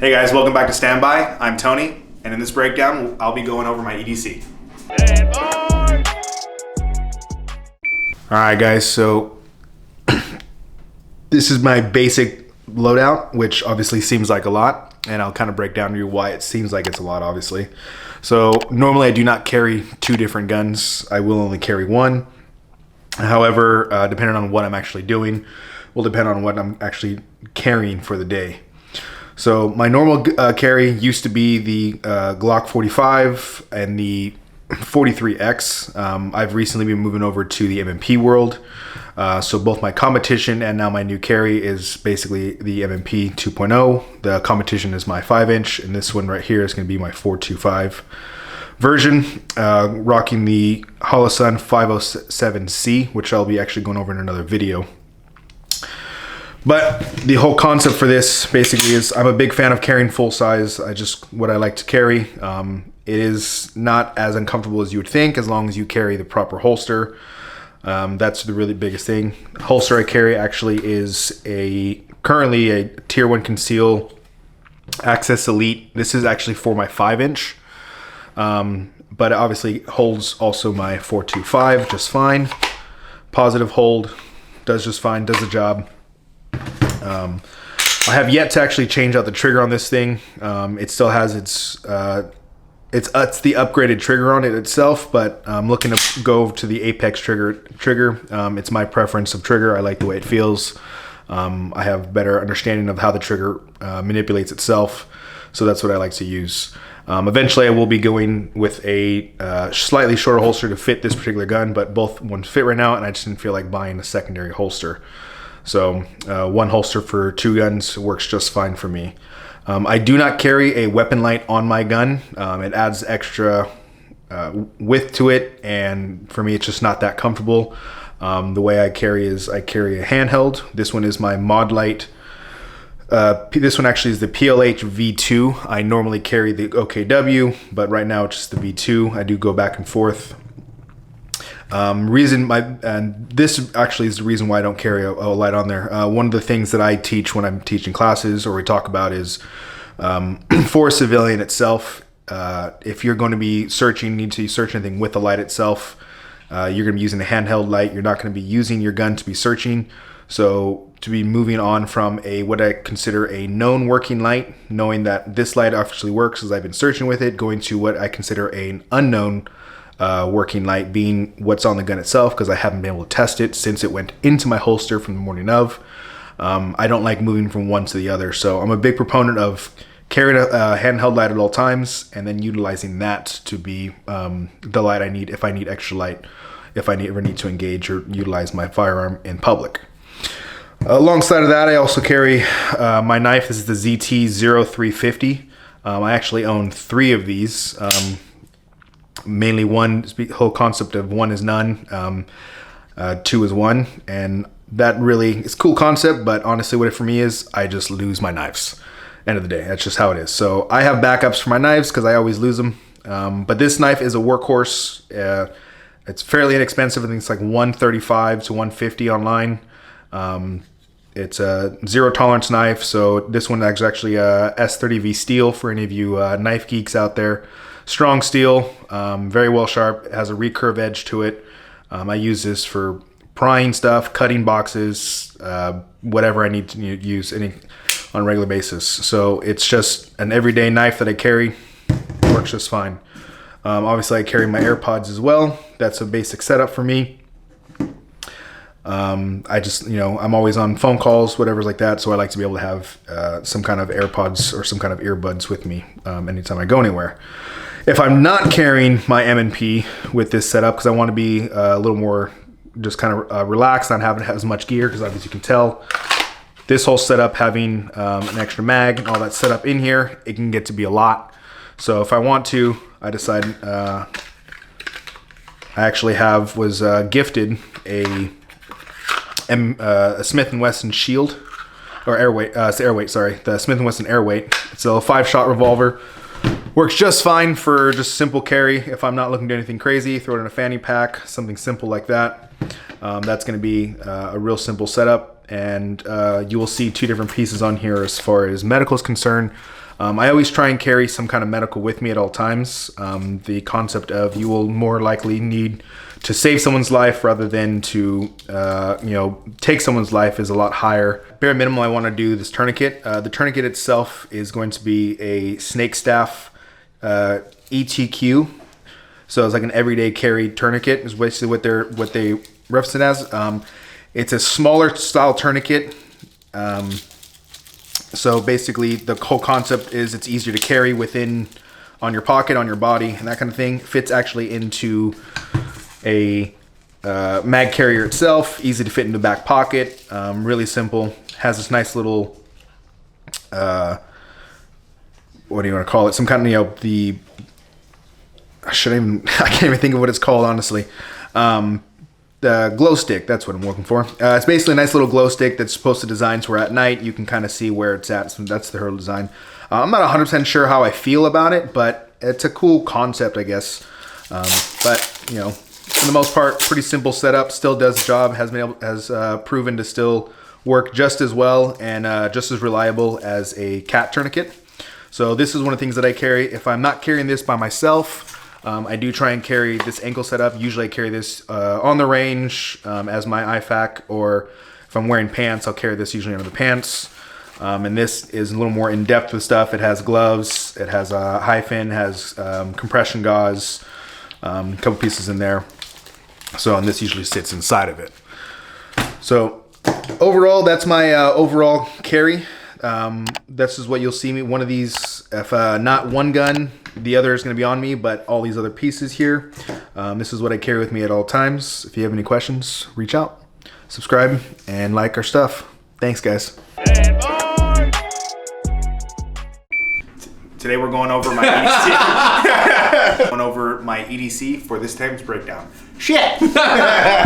Hey guys, welcome back to Standby. I'm Tony, and in this breakdown, I'll be going over my EDC. Alright guys, so this is my basic loadout, which obviously seems like a lot, and I'll kind of break down to you why it seems like it's a lot, obviously. So normally I do not carry two different guns. I will only carry one. However, depending on what I'm actually doing, will depend on what I'm actually carrying for the day. So my normal carry used to be the Glock 45 and the 43X. I've recently been moving over to the M&P world. So both my competition and now my new carry is basically the M&P 2.0. The competition is my 5-inch, and this one right here is going to be my 425 version. Rocking the Holosun 507C, which I'll be actually going over in another video. But the whole concept for this basically is I'm a big fan of carrying full size. What I like to carry. It is not as uncomfortable as you would think as long as you carry the proper holster. That's the really biggest thing. The holster I carry actually is currently a Tier 1 Conceal Access Elite. This is actually for my 5-inch. But it obviously holds also my 425 just fine. Positive hold, does just fine, does the job. I have yet to actually change out the trigger on this thing. It still has it's the upgraded trigger on it itself, but I'm looking to go to the Apex trigger. It's my preference of trigger. I like the way it feels. I have better understanding of how the trigger manipulates itself, so that's what I like to use. Eventually I will be going with a slightly shorter holster to fit this particular gun, but both ones fit right now, and I just didn't feel like buying a secondary holster. So one holster for two guns works just fine for me. I do not carry a weapon light on my gun. It adds extra width to it, and for me it's just not that comfortable. The way I carry is I carry a handheld. This one is my mod light. This one actually is the PLH V2. I normally carry the OKW, but right now it's just the V2. I do go back and forth. This actually is the reason why I don't carry a light on there. One of the things that I teach when I'm teaching classes or we talk about is for a civilian itself, if you're going to be need to search anything with the light itself, you're going to be using a handheld light. You're not going to be using your gun to be searching. So to be moving on from what I consider a known working light, knowing that this light actually works as I've been searching with it, going to what I consider an unknown working light being what's on the gun itself, because I haven't been able to test it since it went into my holster from the morning of. I don't like moving from one to the other, so I'm a big proponent of carrying a handheld light at all times and then utilizing that to be the light I need if I need extra light, if I ever need to engage or utilize my firearm in public. Alongside of that, I also carry my knife. This is the ZT-0350. I actually own 3 of these. Mainly one, the whole concept of one is none, 2 is one, and that really is a cool concept, but honestly what it for me is, I just lose my knives. End of the day, that's just how it is. So I have backups for my knives because I always lose them, but this knife is a workhorse. It's fairly inexpensive. I think it's like $135 to $150 online. It's a zero tolerance knife, so this one is actually a S30V steel for any of you knife geeks out there. Strong steel, very well sharp. It has a recurve edge to it. I use this for prying stuff, cutting boxes, whatever I need to use on a regular basis. So it's just an everyday knife that I carry. Works just fine. Obviously I carry my AirPods as well. That's a basic setup for me. I just, I'm always on phone calls, whatever's like that. So I like to be able to have some kind of AirPods or some kind of earbuds with me anytime I go anywhere. If I'm not carrying my M&P with this setup, because I want to be a little more just kind of relaxed, not having as much gear, because obviously you can tell this whole setup having an extra mag and all that set up in here, it can get to be a lot. So if I want to, I decide I actually was gifted a Smith & Wesson Shield, or Airweight, the Smith & Wesson Airweight. It's a 5-shot revolver. Works just fine for just simple carry. If I'm not looking to do anything crazy, throw it in a fanny pack, something simple like that. That's going to be a real simple setup. and you will see 2 different pieces on here as far as medical is concerned. I always try and carry some kind of medical with me at all times. The concept of you will more likely need to save someone's life rather than to, take someone's life is a lot higher. Bare minimum, I want to do this tourniquet. The tourniquet itself is going to be a snake staff ETQ. So it's like an everyday carry tourniquet is basically what they reference it as. It's a smaller style tourniquet. So basically the whole concept is it's easier to carry on your pocket, on your body, and that kind of thing. Fits actually into a mag carrier itself, easy to fit in the back pocket, really simple. Has this nice little, what do you want to call it? Some kind of, I can't even think of what it's called, honestly. The glow stick, that's what I'm looking for. It's basically a nice little glow stick that's supposed to design so where at night you can kind of see where it's at. So that's the whole design. I'm not 100% sure how I feel about it, but it's a cool concept, I guess. But for the most part, pretty simple setup. Still does the job. Has proven to still work just as well and just as reliable as a cat tourniquet. So this is one of the things that I carry. If I'm not carrying this by myself, I do try and carry this ankle setup. Usually I carry this on the range as my IFAK, or if I'm wearing pants, I'll carry this usually under the pants. And this is a little more in-depth with stuff. It has gloves, it has a hyphen, has compression gauze, a couple pieces in there. So, and this usually sits inside of it. So overall, that's my overall carry. This is what you'll see me. One of these, if not one gun, the other is going to be on me, but all these other pieces here. This is what I carry with me at all times. If you have any questions, reach out, subscribe, and like our stuff. Thanks, guys. Today we're going over my EDC. Going over my EDC for this time's breakdown. Shit!